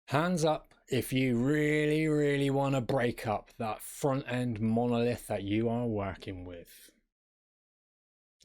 Hands up if you really want to break up that front-end monolith that you are working with.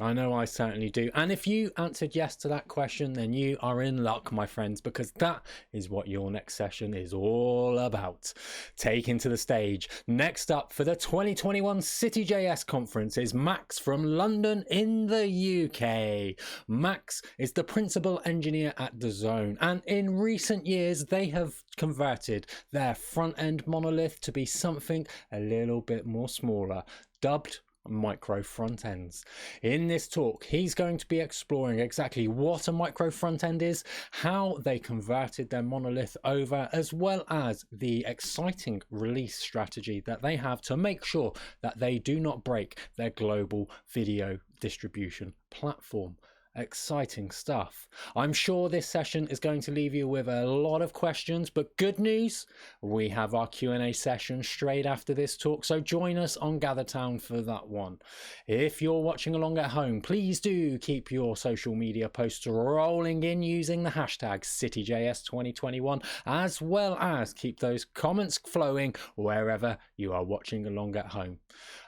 I know I certainly do. And if you answered yes to that question, then you are in luck, my friends, because that is what your next session is all about. Taking to the stage, next up for the 2021 CityJS conference is Max from London in the UK. Max is the principal engineer at DAZN, and in recent years, they have converted their front-end monolith to be something a little bit more smaller, dubbed micro-frontends. In this talk, he's going to be exploring exactly what a micro-frontend is, how they converted their monolith over, as well as the exciting release strategy that they have to make sure that they do not break their global video distribution platform. Exciting stuff. I'm sure this session is going to leave you with a lot of questions, but good news, we have our Q&A session straight after this talk, so join us on GatherTown for that one. If you're watching along at home, please do keep your social media posts rolling in using the hashtag CityJS2021, as well as keep those comments flowing wherever you are watching along at home.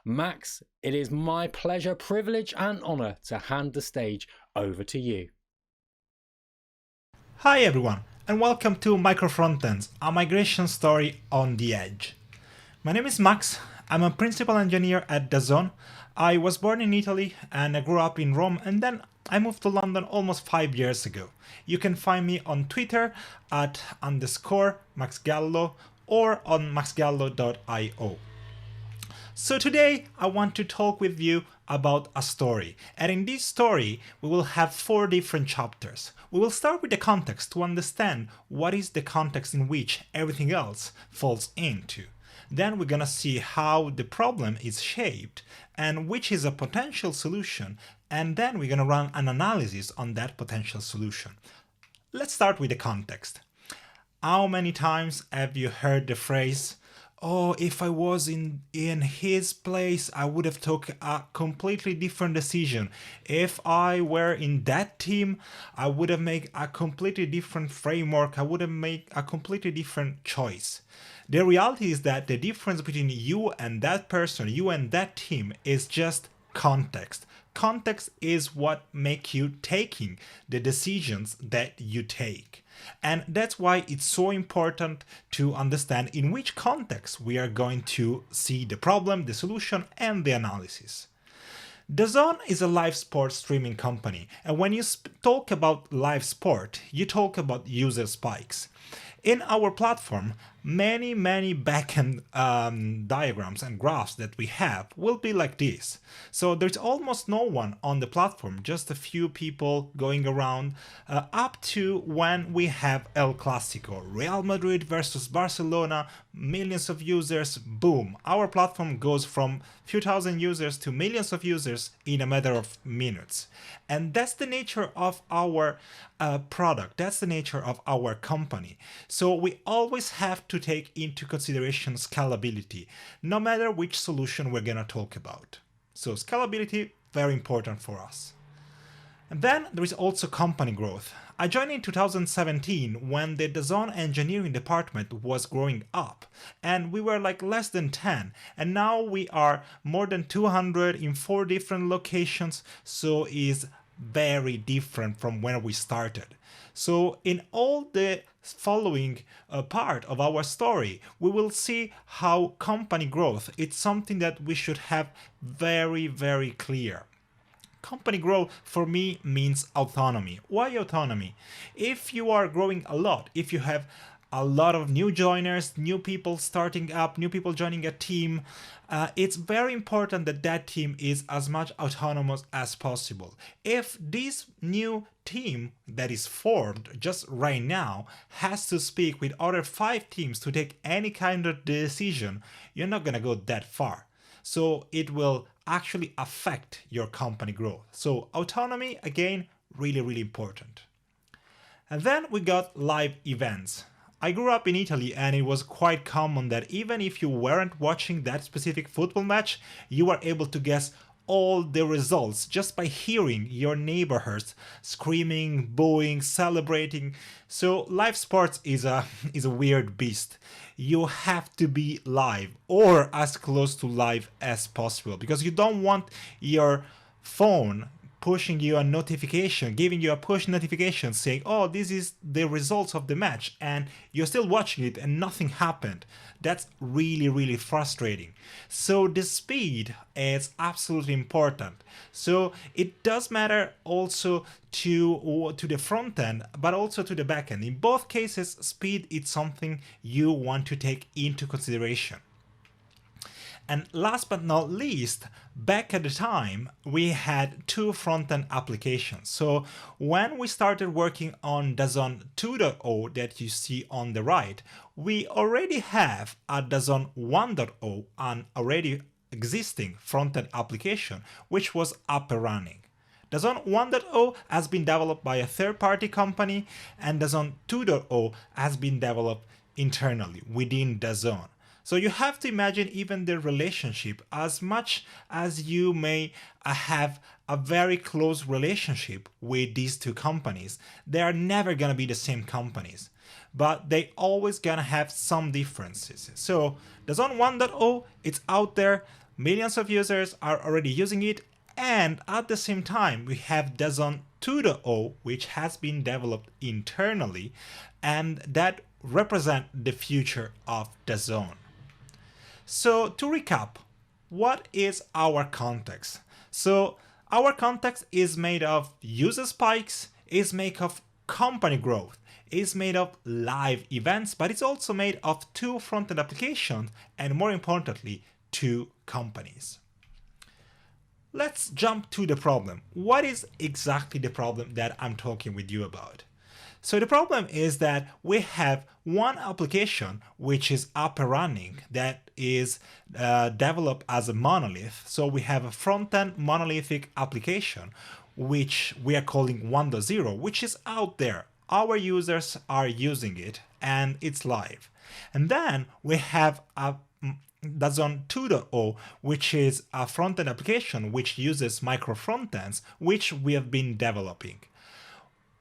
Max, it is my pleasure, privilege, and honor to hand the stage over to you. Hi everyone, and welcome to Micro-frontends, a migration story on the edge. My name is Max, I'm a principal engineer at DAZN. I was born in Italy and I grew up in Rome, and then I moved to London almost 5 years ago. You can find me on Twitter at _MaxGallo or on maxgallo.io. So today I want to talk with you about a story, and in this story we will have 4 different chapters. We will start with the context to understand what is the context in which everything else falls into. Then we're gonna see how the problem is shaped and which is a potential solution, and then we're gonna run an analysis on that potential solution. Let's start with the context. How many times have you heard the phrase, "Oh, if I was in his place, I would have took a completely different decision. If I were in that team, I would have made a completely different framework. I would have made a completely different choice." The reality is that the difference between you and that person, you and that team, is just context. Context is what makes you taking the decisions that you take. And that's why it's so important to understand in which context we are going to see the problem, the solution, and the analysis. DAZN is a live sports streaming company, and when you talk about live sport, you talk about user spikes. In our platform, many backend diagrams and graphs that we have will be like this. So there's almost no one on the platform, just a few people going around, up to when we have El Clásico, Real Madrid versus Barcelona, millions of users, boom. Our platform goes from few thousand users to millions of users in a matter of minutes. And that's the nature of our product, that's the nature of our company. So we always have to take into consideration scalability, no matter which solution we're going to talk about. So scalability, very important for us. And then there is also company growth. I joined in 2017 when the DAZN engineering department was growing up, and we were like less than 10, and now we are more than 200 in 4 different locations, so is very different from when we started. So in all the following part of our story, we will see how company growth, it's something that we should have very clear. Company growth for me means autonomy. Why autonomy? If you are growing a lot, if you have a lot of new joiners, new people starting up, new people joining a team, it's very important that that team is as much autonomous as possible. If this new team that is formed just right now has to speak with other 5 teams to take any kind of decision, you're not gonna go that far. So it will actually affect your company growth. So autonomy, again, really important. And then we got live events. I grew up in Italy, and it was quite common that even if you weren't watching that specific football match, you were able to guess all the results just by hearing your neighbors screaming, booing, celebrating. So live sports is a weird beast. You have to be live or as close to live as possible because you don't want your phone pushing you a notification, giving you a push notification saying, oh, this is the results of the match, and you're still watching it and nothing happened. That's really, really frustrating. So the speed is absolutely important. So it does matter also to the front end, but also to the back end. In both cases, speed is something you want to take into consideration. And last but not least, back at the time, we had two front-end applications. So when we started working on DAZN 2.0 that you see on the right, we already have a DAZN 1.0, an already existing front-end application, which was up and running. DAZN 1.0 has been developed by a third-party company, and DAZN 2.0 has been developed internally within DAZN. So you have to imagine even the relationship, as much as you may have a very close relationship with these two companies, they are never going to be the same companies, but they always going to have some differences. So DAZN 1.0, it's out there, millions of users are already using it, and at the same time we have DAZN 2.0, which has been developed internally, and that represent the future of DAZN. So to recap, what is our context? So our context is made of user spikes, is made of company growth, is made of live events, but it's also made of two front-end applications and more importantly, two companies. Let's jump to the problem. What is exactly the problem that I'm talking with you about? So the problem is that we have one application which is up and running that is developed as a monolith. So we have a front-end monolithic application which we are calling 1.0, which is out there. Our users are using it and it's live. And then we have a DAZN 2.0, which is a front-end application which uses micro-frontends, which we have been developing.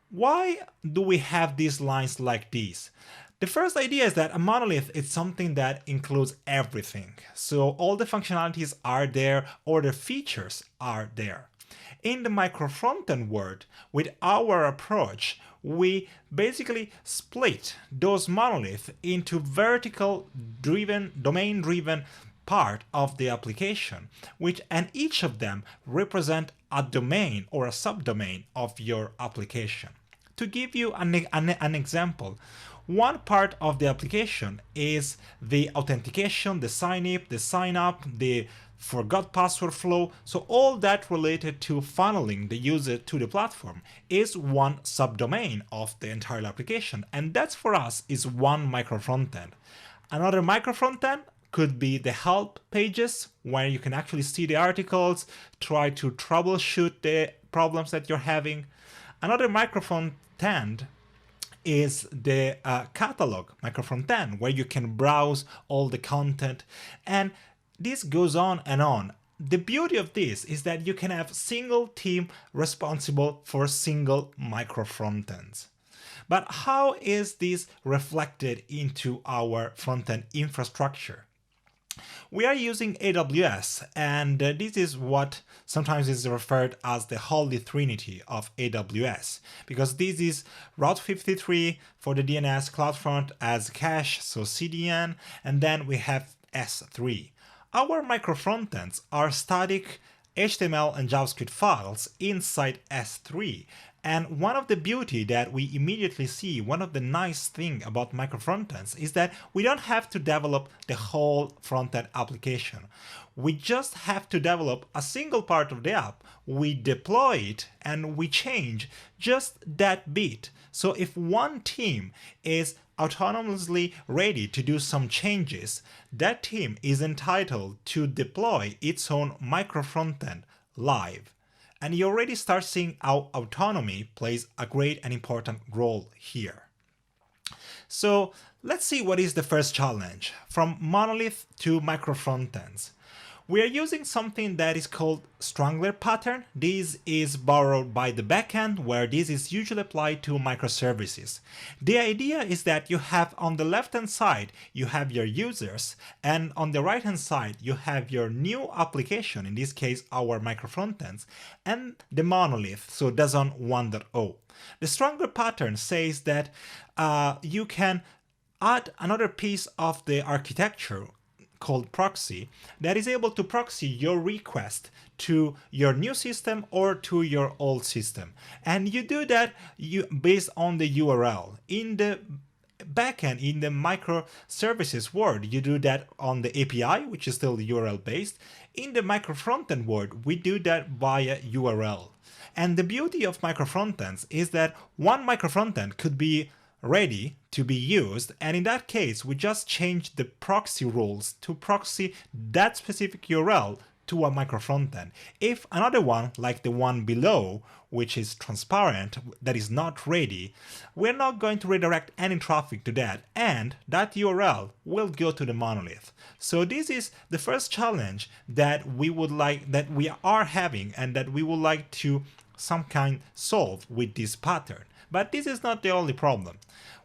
Why do we have these lines like these? The first idea is that a monolith is something that includes everything. So all the functionalities are there, or the features are there. In the micro-frontend world, with our approach, we basically split those monoliths into vertical-driven, domain-driven part of the application, and each of them represent a domain or a subdomain of your application. To give you an example, one part of the application is the authentication, the sign up, the forgot password flow. So all that related to funneling the user to the platform is one subdomain of the entire application. And that for us is one micro-frontend. Another micro-frontend could be the help pages, where you can actually see the articles, try to troubleshoot the problems that you're having. Another micro-frontend is the catalog micro-frontend, where you can browse all the content, and this goes on and on. The beauty of this is that you can have single team responsible for single micro-frontends. But how is this reflected into our front-end infrastructure? We are using AWS, and this is what sometimes is referred as the Holy Trinity of AWS, because this is Route 53 for the DNS, CloudFront as cache, so CDN, and then we have S3. Our micro-frontends are static HTML and JavaScript files inside S3. And one of the beauty that we immediately see, one of the nice thing about micro-frontends is that we don't have to develop the whole front-end application. We just have to develop a single part of the app, we deploy it, and we change just that bit. So if one team is autonomously ready to do some changes, that team is entitled to deploy its own micro-frontend live. And you already start seeing how autonomy plays a great and important role here. So let's see what is the first challenge from monolith to micro-frontends. We are using something that is called Strangler pattern. This is borrowed by the backend, where this is usually applied to microservices. The idea is that you have on the left-hand side, you have your users, and on the right-hand side, you have your new application, in this case, our micro-frontends, and the monolith, so DAZN 1.0. The Strangler pattern says that you can add another piece of the architecture called proxy that is able to proxy your request to your new system or to your old system. And you do that based on the URL. In the backend, in the microservices world, you do that on the API, which is still URL based. In the micro-frontend world, we do that via URL. And the beauty of micro-frontends is that one micro-frontend could be ready to be used, and in that case we just change the proxy rules to proxy that specific URL to a micro-frontend. If another one, like the one below, which is transparent, that is not ready, we're not going to redirect any traffic to that, and that URL will go to the monolith. So this is the first challenge that we are having, and that we would like to some kind solve with this pattern. But this is not the only problem.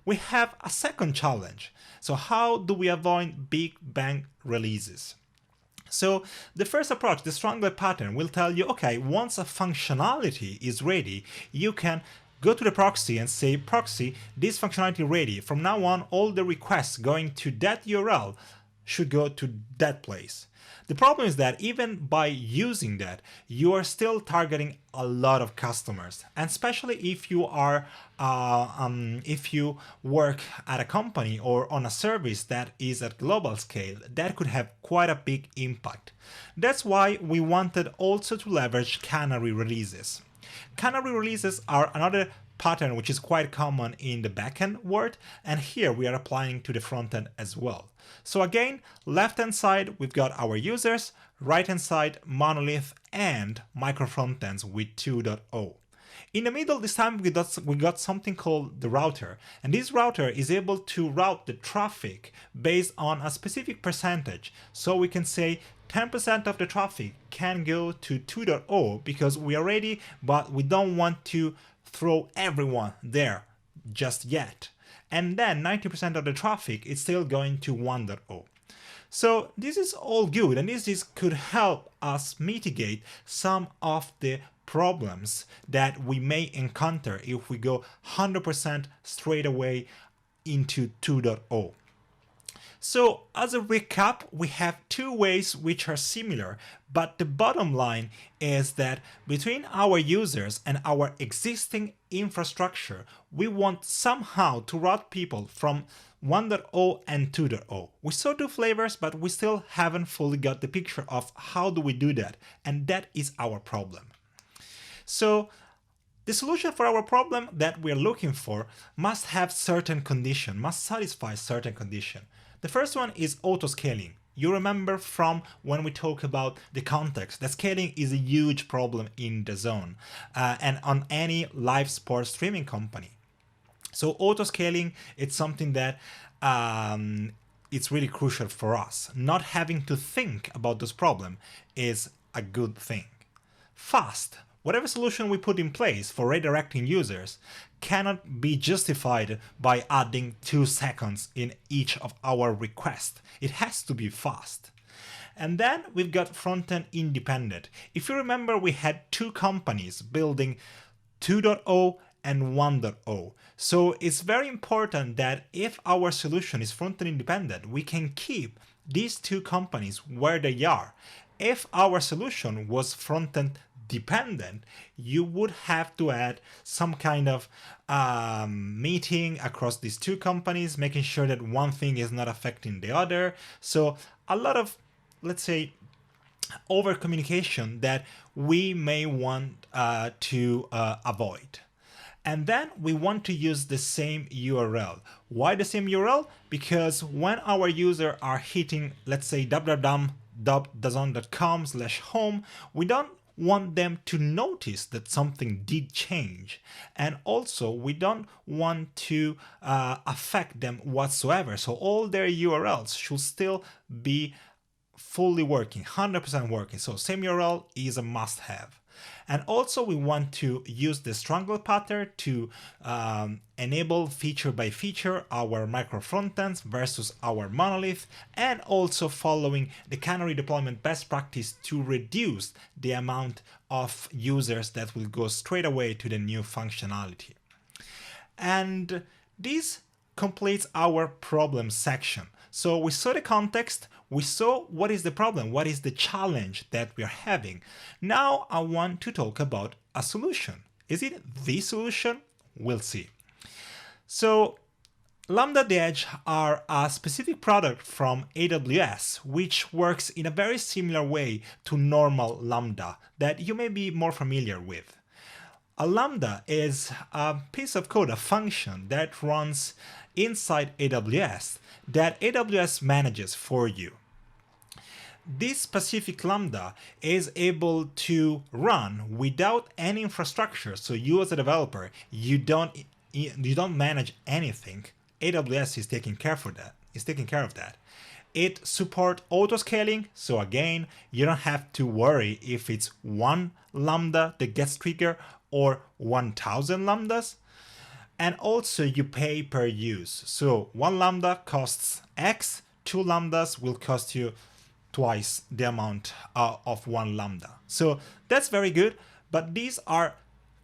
We have a second challenge. So how do we avoid big bang releases? So the first approach, the Strangler pattern, will tell you, okay, once a functionality is ready, you can go to the proxy and say, proxy, this functionality ready. From now on, all the requests going to that URL should go to that place. The problem is that even by using that, you are still targeting a lot of customers, and especially if you are, if you work at a company or on a service that is at global scale, that could have quite a big impact. That's why we wanted also to leverage canary releases. Canary releases are another pattern which is quite common in the backend world, and here we are applying to the frontend as well. So again, left-hand side, we've got our users, right-hand side, monolith, and micro-frontends with 2.0. In the middle, this time we got something called the router, and this router is able to route the traffic based on a specific percentage. So we can say 10% of the traffic can go to 2.0 because we are ready, but we don't want to throw everyone there just yet. And then 90% of the traffic is still going to 1.0. So this is all good, and this could help us mitigate some of the problems that we may encounter if we go 100% straight away into 2.0. So as a recap, we have two ways which are similar, but the bottom line is that between our users and our existing infrastructure, we want somehow to route people from 1.0 and 2.0. We saw two flavors, but we still haven't fully got the picture of how do we do that, and that is our problem. So the solution for our problem that we're looking for must have certain condition, must satisfy certain condition. The first one is auto-scaling. You remember from when we talk about the context that scaling is a huge problem in DAZN and on any live sports streaming company. So auto-scaling, it's something that it's really crucial for us. Not having to think about this problem is a good thing. Fast. Whatever solution we put in place for redirecting users cannot be justified by adding 2 seconds in each of our requests. It has to be fast. And then we've got front-end independent. If you remember, we had 2 companies building 2.0 and 1.0. So it's very important that if our solution is front-end independent, we can keep these 2 companies where they are. If our solution was front-end dependent, you would have to add some kind of meeting across these 2 companies, making sure that one thing is not affecting the other. So a lot of, let's say, over communication that we may want to avoid. And then we want to use the same URL. Why the same URL? Because when our users are hitting, let's say, www.dazn.com/home, we don't want them to notice that something did change, and also we don't want to affect them whatsoever, so all their URLs should still be fully working, 100% working. So same URL is a must-have. And also we want to use the strangle pattern to enable feature by feature our micro-frontends versus our monolith, and also following the canary deployment best practice to reduce the amount of users that will go straight away to the new functionality. And this completes our problem section. So we saw the context, we saw what is the problem, what is the challenge that we're having. Now I want to talk about a solution. Is it the solution? We'll see. So Lambda Edge are a specific product from AWS, which works in a very similar way to normal Lambda that you may be more familiar with. A Lambda is a piece of code, a function that runs inside AWS that AWS manages for you. This specific Lambda is able to run without any infrastructure. So you as a developer, you don't manage anything. AWS is taking care of that. It supports auto-scaling, so again, you don't have to worry if it's one Lambda that gets triggered or 1,000 Lambdas. And also you pay per use. So one Lambda costs X, 2 Lambdas will cost you twice the amount of one Lambda. So that's very good, but these are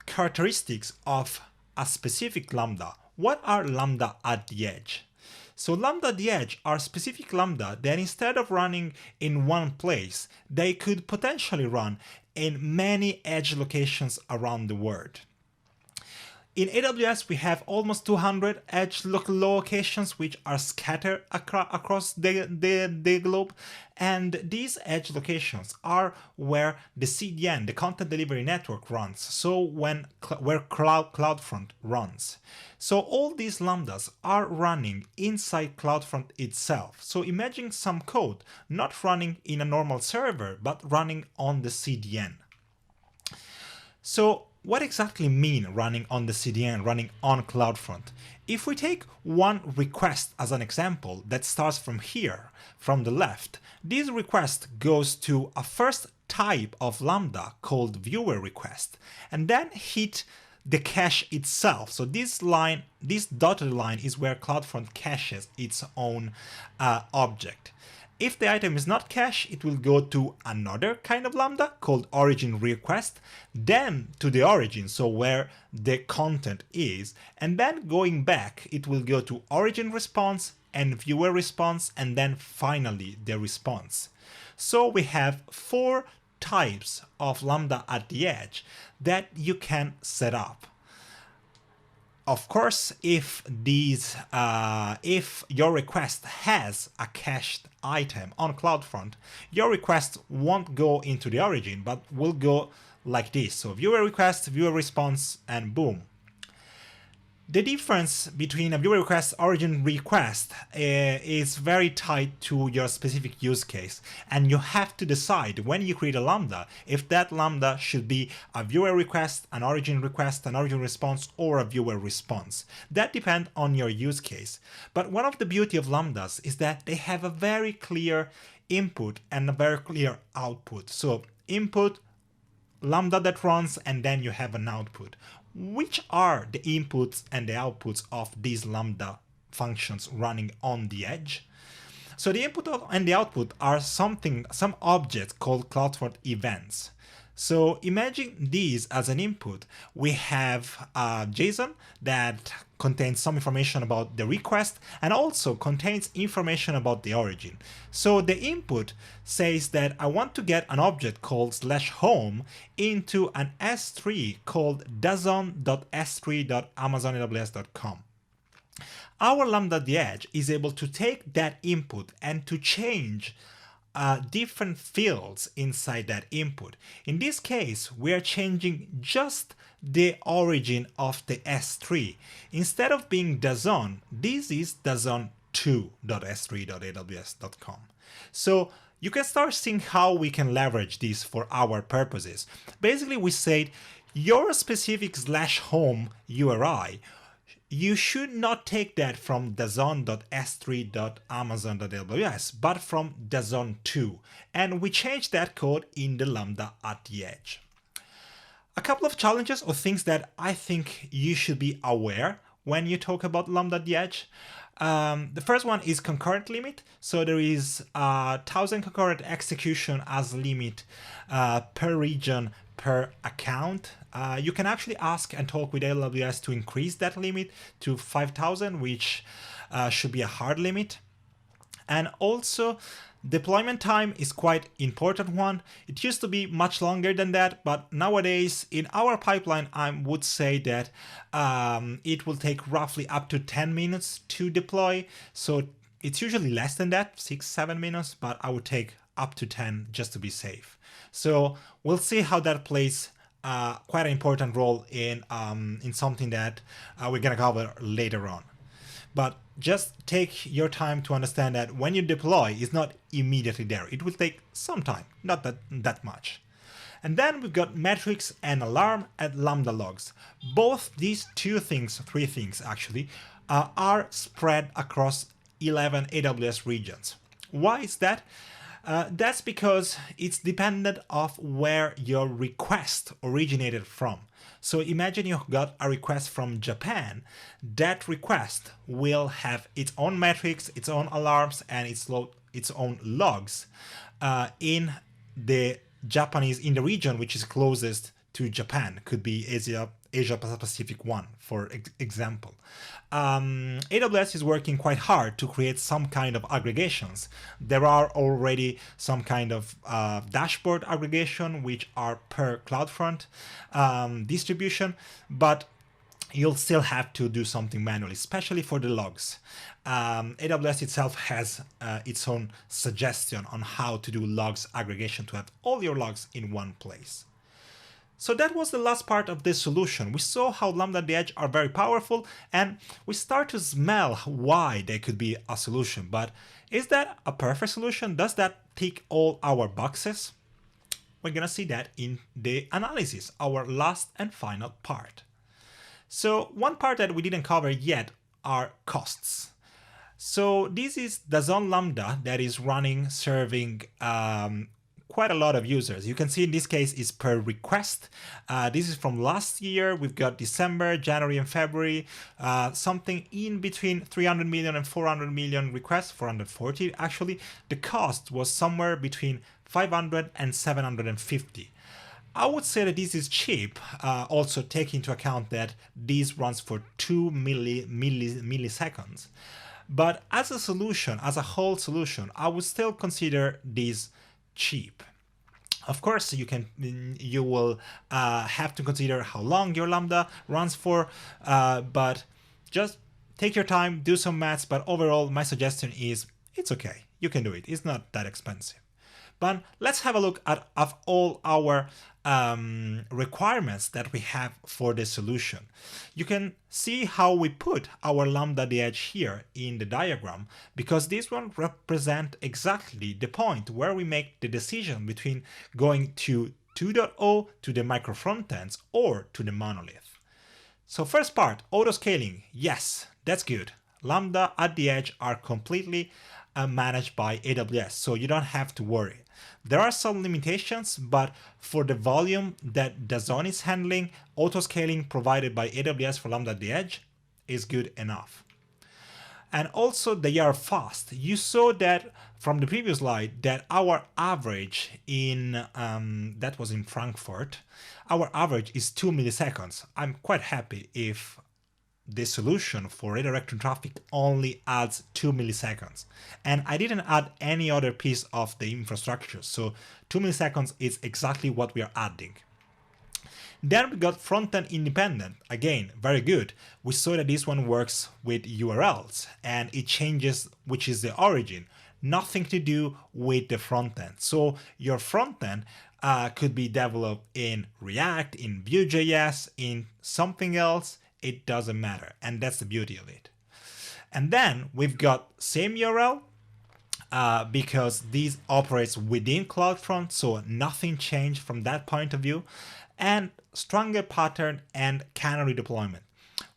characteristics of a specific Lambda. What are Lambda at the edge? So Lambda at the edge are specific Lambda that instead of running in one place, they could potentially run in many edge locations around the world. In AWS, we have almost 200 edge locations which are scattered across the globe. And these edge locations are where the CDN, the Content Delivery Network, runs. So where CloudFront runs. So all these Lambdas are running inside CloudFront itself. So imagine some code not running in a normal server, but running on the CDN. So what exactly mean running on the CDN, running on CloudFront? If we take one request as an example that starts from here, from the left, this request goes to a first type of Lambda called viewer request, and then hit the cache itself. So this line, this dotted line, is where CloudFront caches its own object. If the item is not cached, it will go to another kind of Lambda called origin request, then to the origin, so where the content is, and then going back, it will go to origin response and viewer response, and then finally the response. So we have 4 types of Lambda at the edge that you can set up. Of course, if your request has a cached item on CloudFront, your request won't go into the origin, but will go like this. So viewer request, viewer response, and boom. The difference between a viewer request origin request is very tied to your specific use case, and you have to decide when you create a Lambda if that Lambda should be a viewer request, an origin response, or a viewer response. That depends on your use case. But one of the beauty of Lambdas is that they have a very clear input and a very clear output. So input, Lambda that runs, and then you have an output. Which are the inputs and the outputs of these Lambda functions running on the edge? So the input and the output are some objects called CloudFront events. So imagine these as an input. We have JSON that contains some information about the request and also contains information about the origin. So the input says that I want to get an object called /home into an S3 called DAZN.s3.amazonaws.com. Our Lambda at the edge is able to take that input and to change different fields inside that input. In this case, we are changing just the origin of the S3. Instead of being DAZN, this is DAZN2.s3.aws.com. So you can start seeing how we can leverage this for our purposes. Basically, we said your specific /home URI you should not take that from DAZN.s3.amazon.aws, but from DAZN 2. And we changed that code in the Lambda at the edge. A couple of challenges or things that I think you should be aware when you talk about Lambda at the edge. The first one is concurrent limit. So there is 1,000 concurrent execution as limit per region per account. You can actually ask and talk with AWS to increase that limit to 5,000, which should be a hard limit. And also, deployment time is quite important one. It used to be much longer than that, but nowadays in our pipeline, I would say that it will take roughly up to 10 minutes to deploy. So it's usually less than that, 6-7 minutes, but I would take up to 10 just to be safe. So we'll see how that plays quite an important role in something that we're gonna cover later on. But just take your time to understand that when you deploy, it's not immediately there. It will take some time, not that much. And then we've got metrics and alarm and Lambda logs. Both these three things actually, are spread across 11 AWS regions. Why is that? That's because it's dependent of where your request originated from. So imagine you got a request from Japan. That request will have its own metrics, its own alarms, and its own logs in the region which is closest to Japan. Could be Asia Pacific one, for example. AWS is working quite hard to create some kind of aggregations. There are already some kind of dashboard aggregation which are per CloudFront distribution, but you'll still have to do something manually, especially for the logs. AWS itself has its own suggestion on how to do logs aggregation to have all your logs in one place. So that was the last part of this solution. We saw how Lambda at the edge are very powerful, and we start to smell why they could be a solution. But is that a perfect solution? Does that tick all our boxes? We're gonna see that in the analysis, our last and final part. So one part that we didn't cover yet are costs. So this is DAZN Lambda that is serving quite a lot of users. You can see in this case is per request. This is from last year. We've got December, January, and February. Something in between 300 million and 400 million requests, 440 actually. The cost was somewhere between 500 and 750. I would say that this is cheap, also take into account that this runs for 2 milliseconds. But as a solution, as a whole solution, I would still consider this cheap. Of course, you will have to consider how long your Lambda runs for, but just take your time, do some maths. But overall, my suggestion is it's okay. You can do it. It's not that expensive. But let's have a look at all our requirements that we have for the solution. You can see how we put our Lambda at the edge here in the diagram, because this one represents exactly the point where we make the decision between going to 2.0 to the micro-frontends or to the monolith. So first part, auto-scaling. Yes, that's good. Lambda at the edge are completely managed by AWS, so you don't have to worry. There are some limitations, but for the volume that DAZN is handling, auto-scaling provided by AWS for Lambda at the edge is good enough. And also they are fast. You saw that from the previous slide that our average that was in Frankfurt, our average is 2 milliseconds. I'm quite happy if the solution for redirecting traffic only adds 2 milliseconds. And I didn't add any other piece of the infrastructure. So 2 milliseconds is exactly what we are adding. Then we got front-end independent. Again, very good. We saw that this one works with URLs and it changes which is the origin. Nothing to do with the front end. So your front end could be developed in React, in Vue.js, in something else. It doesn't matter, and that's the beauty of it. And then we've got same URL because this operates within CloudFront, so nothing changed from that point of view, and stronger pattern and canary deployment.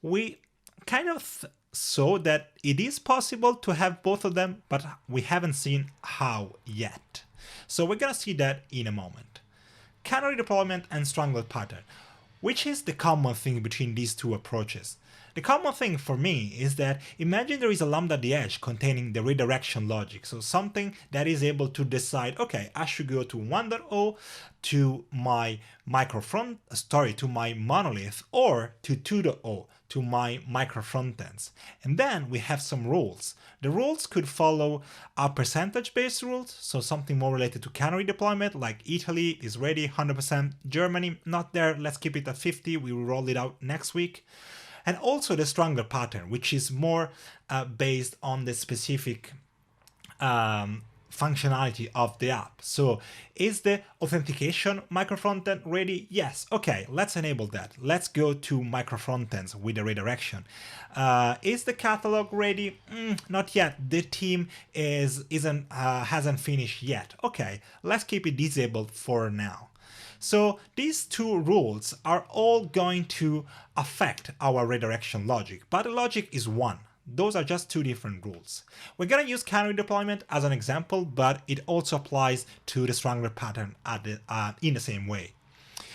We kind of saw that it is possible to have both of them, but we haven't seen how yet. So we're gonna see that in a moment. Canary deployment and strangled pattern. Which is the common thing between these two approaches? The common thing for me is that imagine there is a Lambda at the edge containing the redirection logic, so something that is able to decide, okay, I should go to 1.0 to my to my monolith, or to 2.0 to my micro-frontends. And then we have some rules. The rules could follow a percentage-based rules, so something more related to canary deployment, like Italy is ready, 100%, Germany not there, let's keep it at 50, we will roll it out next week. And also the stronger pattern, which is more based on the specific functionality of the app. So is the authentication micro-frontend ready? Yes. Okay, let's enable that. Let's go to micro-frontends with the redirection. Is the catalog ready? Not yet. The team hasn't finished yet. Okay, let's keep it disabled for now. So these two rules are all going to affect our redirection logic, but the logic is one. Those are just two different rules. We're going to use canary deployment as an example, but it also applies to the strangler pattern in the same way.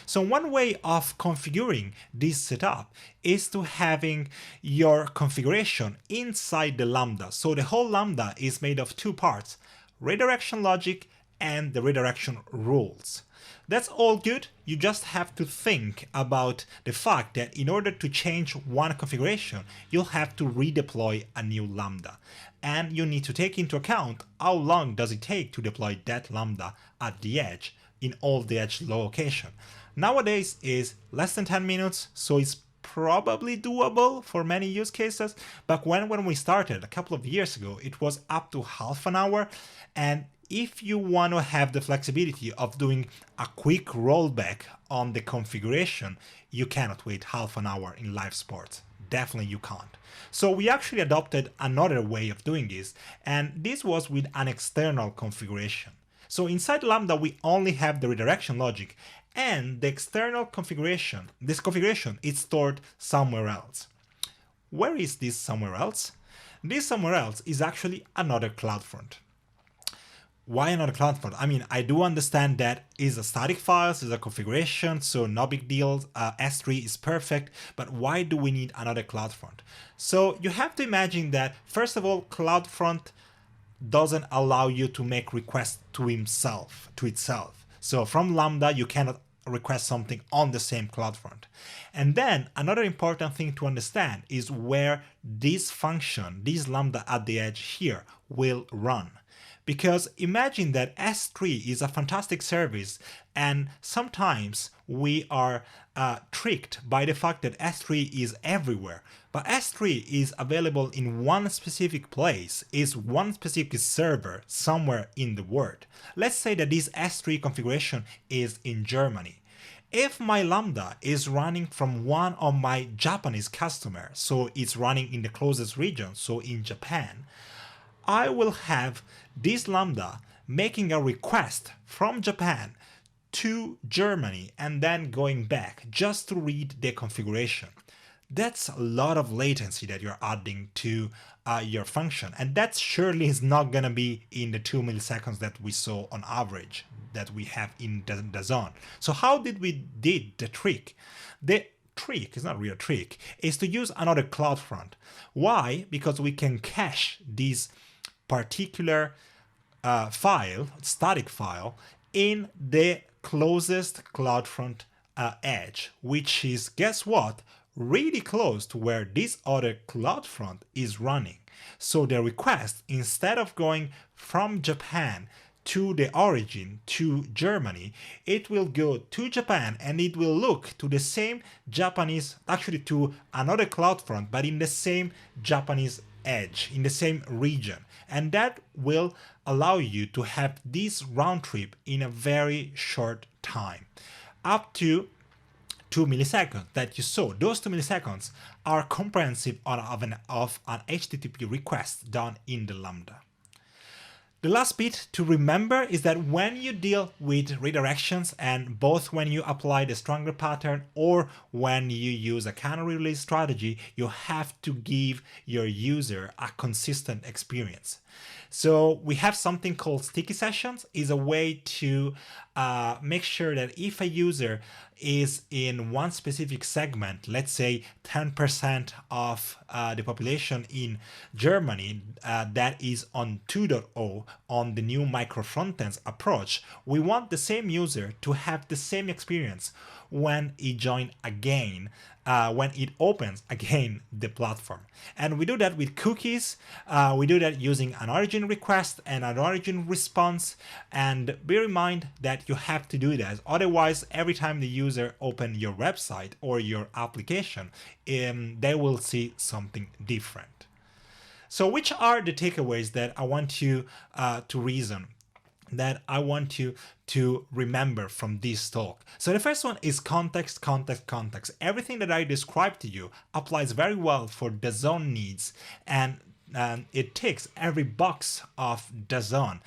So one way of configuring this setup is to having your configuration inside the Lambda. So the whole Lambda is made of two parts, redirection logic and the redirection rules. That's all good. You just have to think about the fact that in order to change one configuration, you'll have to redeploy a new Lambda. And you need to take into account how long does it take to deploy that Lambda at the edge in all the edge location. Nowadays is less than 10 minutes, so it's probably doable for many use cases. But when we started a couple of years ago, it was up to half an hour. And if you want to have the flexibility of doing a quick rollback on the configuration, you cannot wait half an hour in live sports. Definitely you can't. So we actually adopted another way of doing this, and this was with an external configuration. So inside Lambda, we only have the redirection logic, and the external configuration, this configuration is stored somewhere else. Where is this somewhere else? This somewhere else is actually another CloudFront. Why another CloudFront? I mean, I do understand that is a static files, is a configuration, so no big deal. S3 is perfect, but why do we need another CloudFront? So you have to imagine that, first of all, CloudFront doesn't allow you to make requests to itself. So from Lambda, you cannot request something on the same CloudFront. And then another important thing to understand is where this function, this Lambda at the edge here, will run. Because imagine that S3 is a fantastic service, and sometimes we are tricked by the fact that S3 is everywhere. But S3 is available in one specific place, is one specific server somewhere in the world. Let's say that this S3 configuration is in Germany. If my Lambda is running from one of my Japanese customers, so it's running in the closest region, so in Japan, I will have this Lambda making a request from Japan to Germany and then going back just to read the configuration. That's a lot of latency that you're adding to your function, and that surely is not going to be in the 2 milliseconds that we saw on average that we have in the DAZN. So how did we did the trick? The trick, it's not a real trick, is to use another CloudFront. Why? Because we can cache this particular static file, in the closest CloudFront edge, which is, guess what, really close to where this other CloudFront is running. So the request, instead of going from Japan to the origin, to Germany, it will go to Japan and it will look to the same Japanese, actually to another CloudFront, but in the same Japanese edge, in the same region. And that will allow you to have this round trip in a very short time, up to 2 milliseconds that you saw. Those 2 milliseconds are comprehensive of an HTTP request done in the Lambda. The last bit to remember is that when you deal with redirections, and both when you apply the stronger pattern or when you use a canary release strategy, you have to give your user a consistent experience. So we have something called sticky sessions. Is a way to make sure that if a user is in one specific segment, let's say 10% of the population in Germany that is on 2.0 on the new micro-frontends approach, we want the same user to have the same experience when it joins again, when it opens again the platform. And we do that with cookies. We do that using an origin request and an origin response. And bear in mind that you have to do that. Otherwise, every time the user open your website or your application, they will see something different. So which are the takeaways that I want you to reason, that I want you to remember from this talk? So the first one is context, context, context. Everything that I described to you applies very well for DAZN needs, and it ticks every box of DAZN.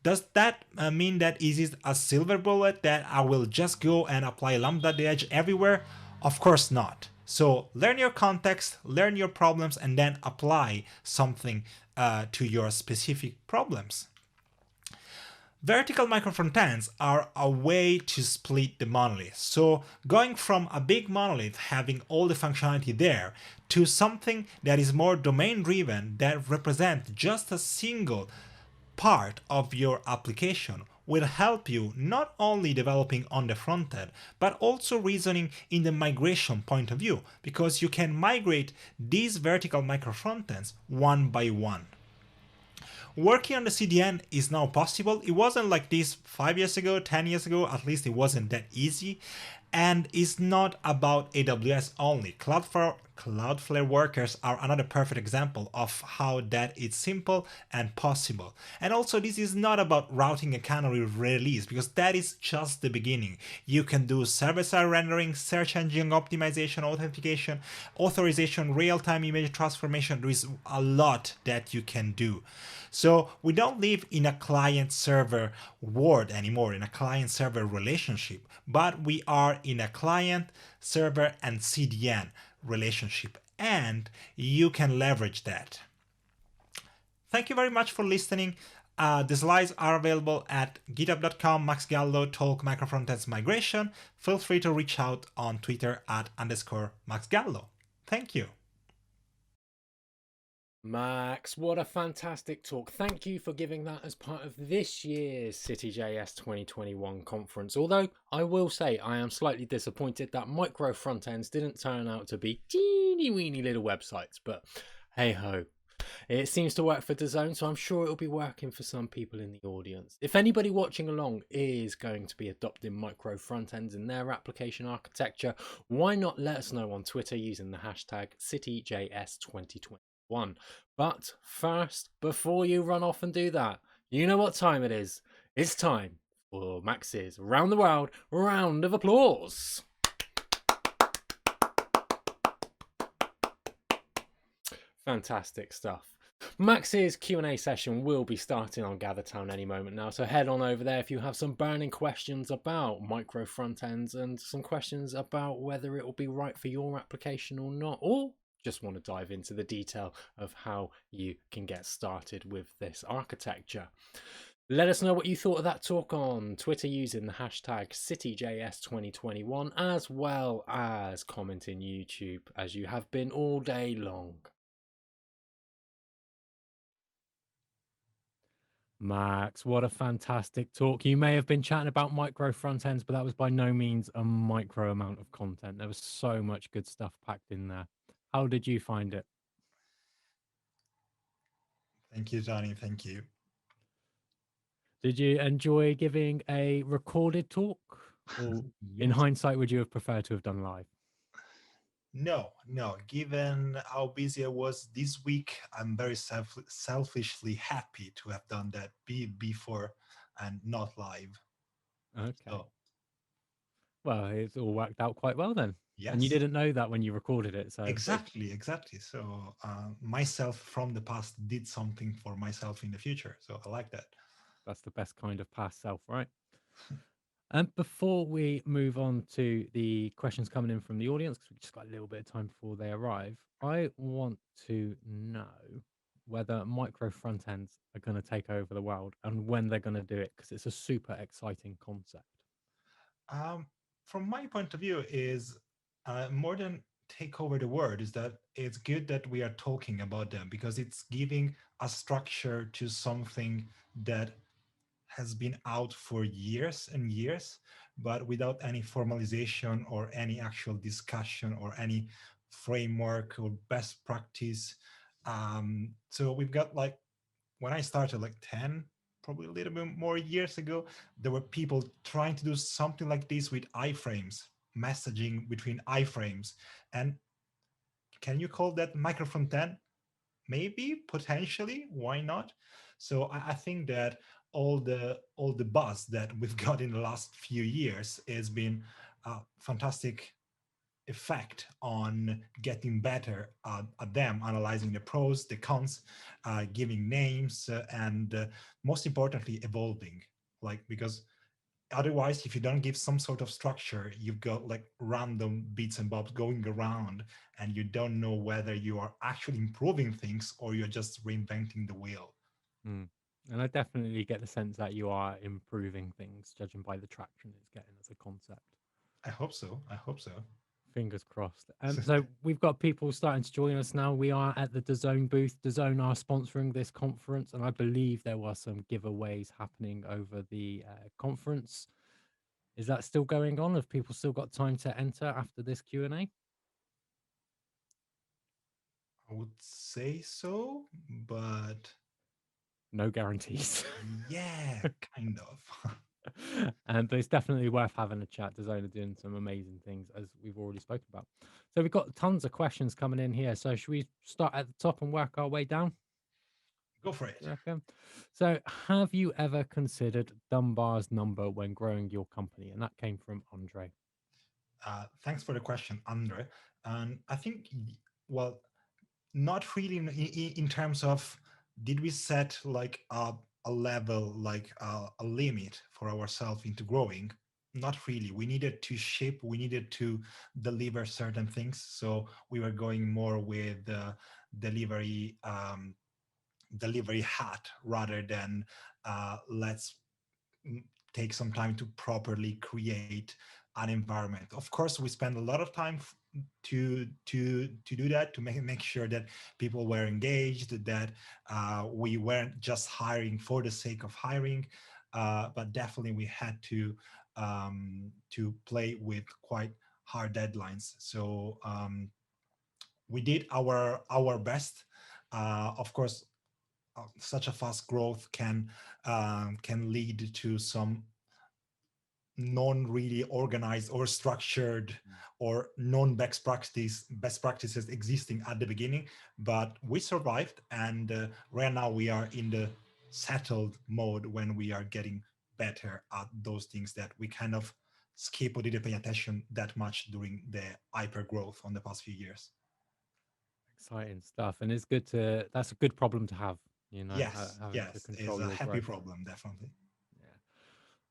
Does that mean that is it a silver bullet that I will just go and apply Lambda Edge everywhere? Of course not. So learn your context, learn your problems, and then apply something to your specific problems. Vertical micro-frontends are a way to split the monolith. So going from a big monolith having all the functionality there to something that is more domain-driven, that represents just a single part of your application, will help you not only developing on the front end, but also reasoning in the migration point of view, because you can migrate these vertical micro-frontends one by one. Working on the CDN is now possible. It wasn't like this 5 years ago, 10 years ago, at least it wasn't that easy. And it's not about AWS only. Cloudflare workers are another perfect example of how that is simple and possible. And also, this is not about routing a canary release, because that is just the beginning. You can do server-side rendering, search engine optimization, authentication, authorization, real-time image transformation. There is a lot that you can do. So we don't live in a client-server world anymore, in a client-server relationship, but we are in a client-server and CDN relationship, and you can leverage that. Thank you very much for listening. The slides are available at github.com, Max Gallo, talk micro-frontends migration. Feel free to reach out on Twitter at _Max Gallo. Thank you. Max, what a fantastic talk. Thank you for giving that as part of this year's CityJS 2021 conference. Although I will say I am slightly disappointed that micro-frontends didn't turn out to be teeny weeny little websites, but hey ho. It seems to work for DAZN, so I'm sure it'll be working for some people in the audience. If anybody watching along is going to be adopting micro-frontends in their application architecture, why not let us know on Twitter using the hashtag CityJS2021. But first, before you run off and do that, you know what time it is. It's time for Max's Round the World round of applause. Fantastic stuff. Max's Q&A session will be starting on GatherTown any moment now, so head on over there if you have some burning questions about micro front ends and some questions about whether it will be right for your application or not, or just want to dive into the detail of how you can get started with this architecture. Let us know what you thought of that talk on Twitter using the hashtag CityJS2021, as well as commenting YouTube as you have been all day long. Max, what a fantastic talk. You may have been chatting about micro front ends, but that was by no means a micro amount of content. There was so much good stuff packed in there. How did you find it? Thank you, Johnny. Thank you. Did you enjoy giving a recorded talk? Or in hindsight, would you have preferred to have done live? No. Given how busy I was this week, I'm very selfishly happy to have done that before and not live. Okay. So. Well, it's all worked out quite well then. Yes. And you didn't know that when you recorded it. So Exactly. So myself from the past did something for myself in the future. So I like that. that's the best kind of past self, right? And before we move on to the questions coming in from the audience, because we just got a little bit of time before they arrive, I want to know whether micro front ends are going to take over the world and when they're going to do it, because it's a super exciting concept. From my point of view, is more than take over the world, is that it's good that we are talking about them because it's giving a structure to something that has been out for years and years, but without any formalization or any actual discussion or any framework or best practice. So we've got like, when I started like 10, probably a little bit more years ago, there were people trying to do something like this with iframes, messaging between iframes. And can you call that micro-frontend? Maybe, potentially, why not? So I think that all the buzz that we've got in the last few years has been a fantastic effect on getting better at them, analyzing the pros, the cons, giving names, and most importantly, evolving. Like, because otherwise, if you don't give some sort of structure, you've got like random bits and bobs going around, and you don't know whether you are actually improving things or you're just reinventing the wheel. Mm. And I definitely get the sense that you are improving things, judging by the traction it's getting as a concept. I hope so. I hope so. Fingers crossed. So we've got people starting to join us now. We are at the DAZN booth. DAZN are sponsoring this conference, and I believe there were some giveaways happening over the conference. Is that still going on? Have people still got time to enter after this Q&A? I would say so, but No guarantees. yeah, kind of. But it's definitely worth having a chat. DAZN are doing some amazing things, as we've already spoken about. So we've got tons of questions coming in here. So should we start at the top and work our way down? Go for it. You reckon? So, have you ever considered Dunbar's number when growing your company? And that came from Andre. Thanks for the question, Andre. And I think, well, not really in terms of did we set like a level, like a limit for ourselves into growing. Not really. We needed to ship, we needed to deliver certain things, so we were going more with delivery delivery hat rather than let's take some time to properly create an environment. Of course, we spend a lot of time to do that, to make sure that people were engaged, that we weren't just hiring for the sake of hiring, but definitely we had to play with quite hard deadlines. So we did our best. Of course, such a fast growth can lead to some non really organized or structured or non best practices existing at the beginning, but we survived, and right now we are in the settled mode when we are getting better at those things that we kind of skip or didn't pay attention that much during the hyper growth on the past few years. Exciting stuff. And it's good that's a good problem to have, Yes, having to yes, is control a your happy growth. problem, definitely.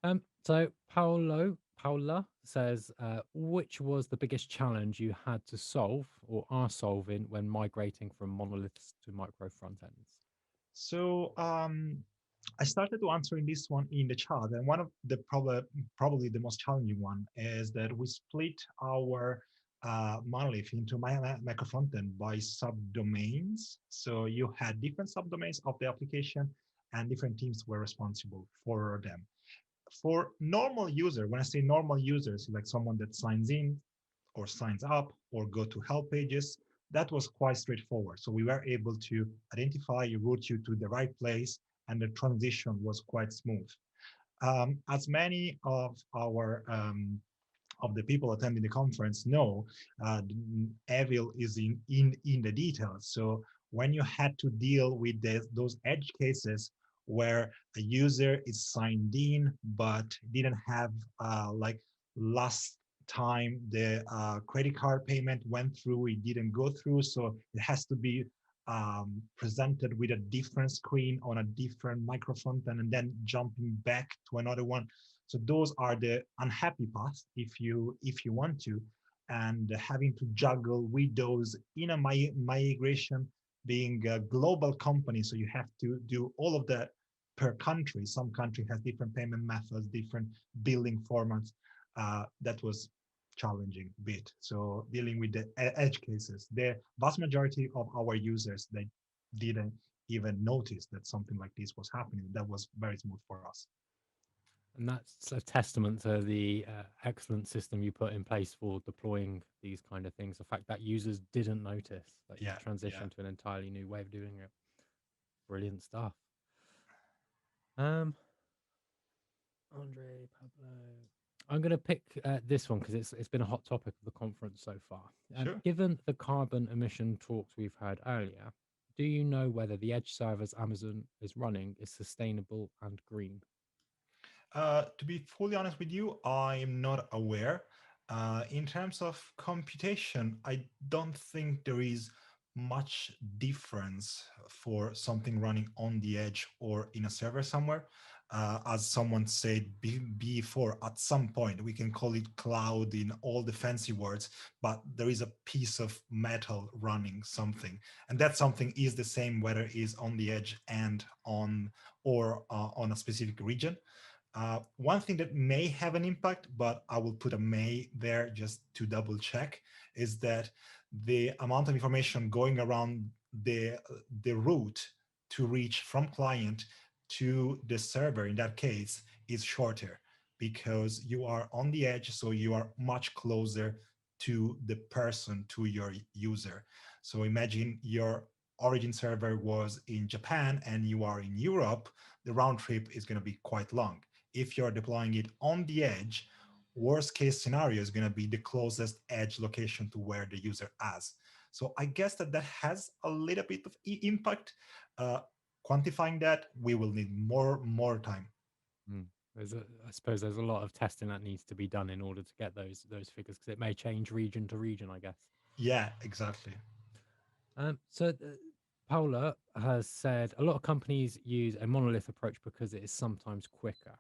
Yeah. So Paula says, which was the biggest challenge you had to solve or are solving when migrating from monoliths to micro front ends? So I started to answering this one in the chat, and one of the probably the most challenging one is that we split our monolith into micro-frontend by subdomains. So you had different subdomains of the application, and different teams were responsible for them. For normal user, when I say normal users, like someone that signs in or signs up or go to help pages, that was quite straightforward. So we were able to identify, route you to the right place, and the transition was quite smooth. As many of the people attending the conference know, evil is in the details. So when you had to deal with those edge cases where a user is signed in but didn't have like last time the credit card payment went through, it didn't go through, so it has to be presented with a different screen on a different micro frontend and then jumping back to another one. So those are the unhappy paths if you want to, and having to juggle with those in a migration, being a global company, so you have to do all of that per country. Some country has different payment methods, different billing formats. That was challenging bit. So dealing with the edge cases, the vast majority of our users, they didn't even notice that something like this was happening. That was very smooth for us. And that's a testament to the excellent system you put in place for deploying these kind of things. The fact that users didn't notice that you've Yeah, yeah. transitioned to an entirely new way of doing it. Brilliant stuff. Andre, Pablo. I'm going to pick this one because it's been a hot topic of the conference so far. Sure. Given the carbon emission talks we've had earlier, do you know whether the edge servers Amazon is running is sustainable and green? To be fully honest with you, I'm not aware. In terms of computation, I don't think there is much difference for something running on the edge or in a server somewhere. As someone said before, at some point, we can call it cloud in all the fancy words, but there is a piece of metal running something. And that something is the same whether it is on the edge and on a specific region. One thing that may have an impact, but I will put a may there just to double check, is that the amount of information going around the route to reach from client to the server in that case is shorter because you are on the edge, so you are much closer to the person, to your user. So imagine your origin server was in Japan and you are in Europe, the round trip is going to be quite long. If you're deploying it on the edge, worst case scenario is going to be the closest edge location to where the user is. So I guess that has a little bit of impact. Quantifying that, we will need more time. I suppose there's a lot of testing that needs to be done in order to get those figures because it may change region to region, I guess. Yeah, exactly. So Paula has said a lot of companies use a monolith approach because it is sometimes quicker.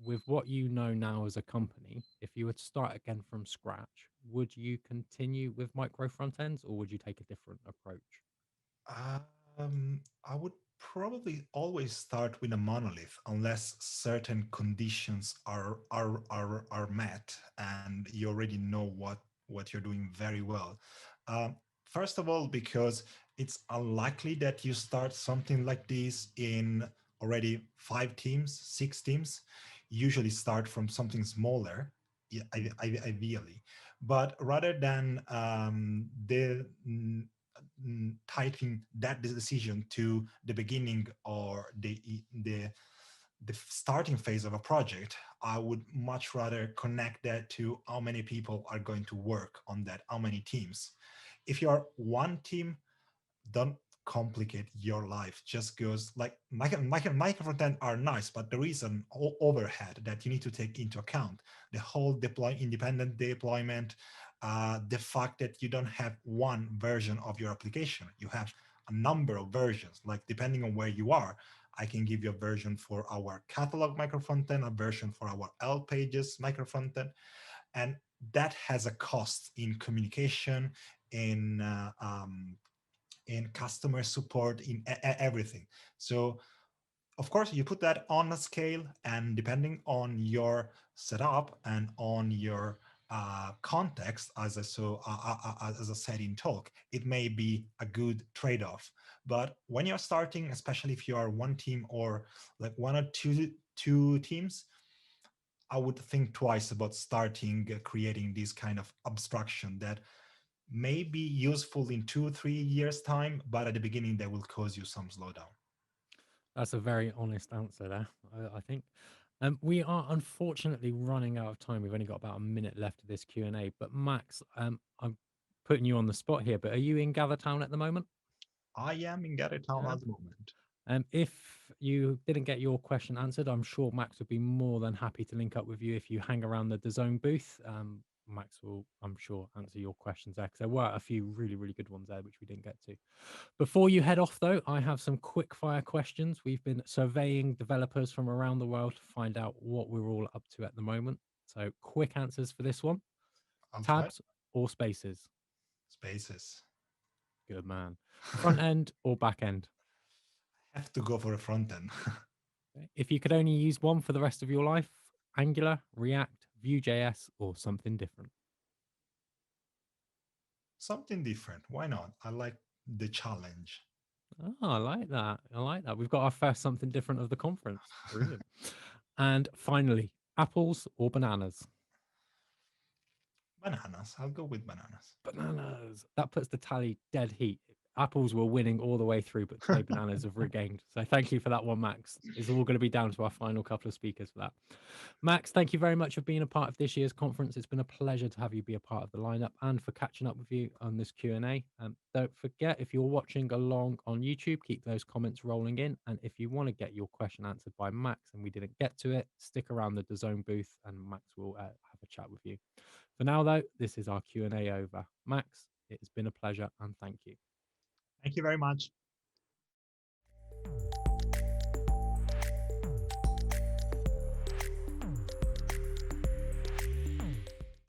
With what you know now as a company, if you were to start again from scratch, would you continue with micro front ends or would you take a different approach? I would probably always start with a monolith unless certain conditions are met and you already know what you're doing very well. First of all, because it's unlikely that you start something like this in already 5 teams, 6 teams. Usually start from something smaller, ideally. But rather than tightening that decision to the beginning or the starting phase of a project, I would much rather connect that to how many people are going to work on that, how many teams. If you're one team, don't complicate your life. Just goes like micro-frontend are nice, but there is an overhead that you need to take into account. The whole independent deployment, the fact that you don't have one version of your application, you have a number of versions. Like depending on where you are, I can give you a version for our catalog micro-frontend, a version for our L pages micro-frontend, and that has a cost in communication, in customer support, in everything. So of course you put that on a scale, and depending on your setup and on your context, as I said in talk, it may be a good trade-off. But when you're starting, especially if you are one team or like one or two teams, I would think twice about starting creating this kind of abstraction that may be useful in 2-3 years time, but at the beginning they will cause you some slowdown. That's a very honest answer there, I think. We are unfortunately running out of time. We've only got about a minute left of this Q&A. But Max, I'm putting you on the spot here, but are you in Gathertown at the moment? I am in Gathertown at the moment. If you didn't get your question answered, I'm sure Max would be more than happy to link up with you if you hang around the DAZN booth. Max will, I'm sure, answer your questions there because there were a few really, really good ones there which we didn't get to. Before you head off, though, I have some quick fire questions. We've been surveying developers from around the world to find out what we're all up to at the moment. So, quick answers for this one. I'll try. Tabs or spaces? Spaces. Good man. Front end or back end? Have to go for a front end. If you could only use one for the rest of your life, Angular, React, Vue.js, or something different? Something different. Why not? I like the challenge. Oh, I like that. I like that. We've got our first something different of the conference. Brilliant. And finally, apples or bananas? Bananas. I'll go with bananas. Bananas. That puts the tally dead heat. Apples were winning all the way through, but today bananas have regained. So thank you for that one, Max. It's all going to be down to our final couple of speakers for that. Max, thank you very much for being a part of this year's conference. It's been a pleasure to have you be a part of the lineup and for catching up with you on this Q&A. Don't forget, if you're watching along on YouTube, keep those comments rolling in. And if you want to get your question answered by Max and we didn't get to it, stick around the DAZN booth and Max will have a chat with you. For now, though, this is our Q&A over. Max, it has been a pleasure and thank you. Thank you very much.